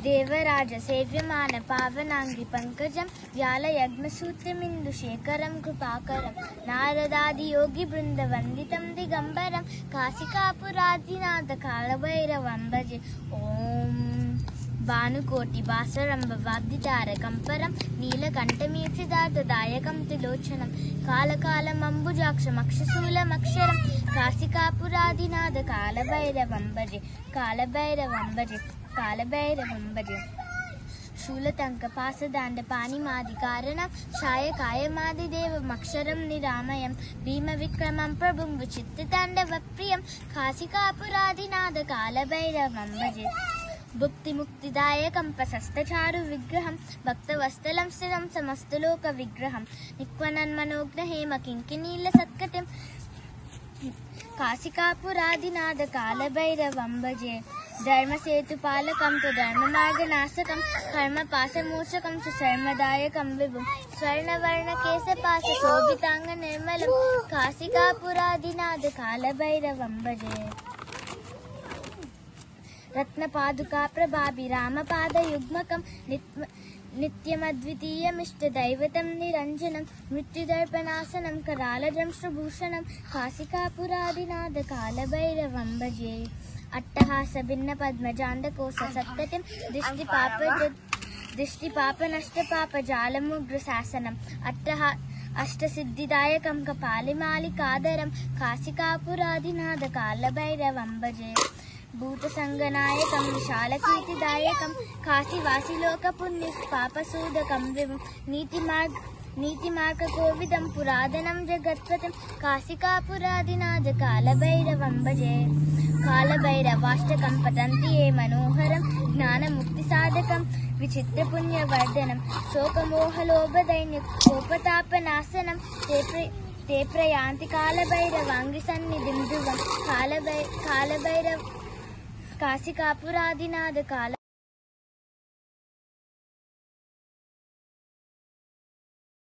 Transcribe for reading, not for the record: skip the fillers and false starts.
देवराज सेव्यमान पावनांगी पंकजं व्यालयग्मसूत्रमिन्दुशेखरं कृपाकरं नारदादि योगी बृन्दवन्दितं दिगम्बरं काशिकापुरादिनाथ कालभैरवं भजे। ओम भानुकोटि भास्वरंब वाग्दितारकं परं नीलकण्ठमीर्तिदातदायकं त्रिलोचनं कालकालमम्बुजाक्षमक्षशूलमक्षरं काशिकापुरादिनाथ कालभैरवं भजे। कालभैरवं भजे कालभैरवं भजे। शूलतङ्कपासदाण्डपाणिमादिकारणं छायकायमादिदेवमक्षरं निरामयं भीमविक्रमं प्रभुं विचित्रताण्डवप्रियं काशिकापुरादिनाथ कालभैरवं भजे। भुक्तिमुक्तिदायकं प्रशस्तचारु विग्रहं भक्तवत्सलं स्थिरं समस्तलोकविग्रहं निक्वनन्मनोग्रहेम किङ्किणीलसत्कटिं काशिकापुरादिनाथ कालभैरवं भजे। धर्मसेतुपालकं तु धर्ममार्गनाशकं कर्मपाशमोचकं सुशर्मदायकं विभुं स्वर्णवर्णकेशपाशशोभिताङ्गनिर्मलं काशिकापुरादिनाथ कालभैरवं भजे। रत्नपादुकाप्रभाभिरामपादयुग्मकं नित्यमद्वितीयमिष्टदैवतं निरञ्जनं मृत्युदर्पणासनं करालदंष्ट्रभूषणं काशिकापुरादिनाथ कालभैरवं भजे। अट्टहासभिन्नपद्मजाण्डकोशसत्कटिं दृष्टिपापनष्टपापजालमुग्रशासनम् अष्टसिद्धिदायकं कपालिमालिकाधरं काशिकापुरादिनाथ कालभैरवं भजे। भूतसङ्गनायकं विशालकीर्तिदायकं काशीवासिलोकपुण्यपापसूदकं विभुं नीतिमार्गकोविदं पुरातनं जगत्पतिं काशिकापुरादिनाथ कालभैरवं भजे। कालभैरवाष्टकं पठन्ति ये मनोहरं ज्ञानमुक्तिसाधकं विचित्रपुण्यवर्धनं शोकमोहलोभदैन्यकोपतापनाशनं ते प्रयान्ति कालभैरवाङ्घ्रिसन्निधिं ध्रुवं कालभैरव काशिकापुरादिनाथ काल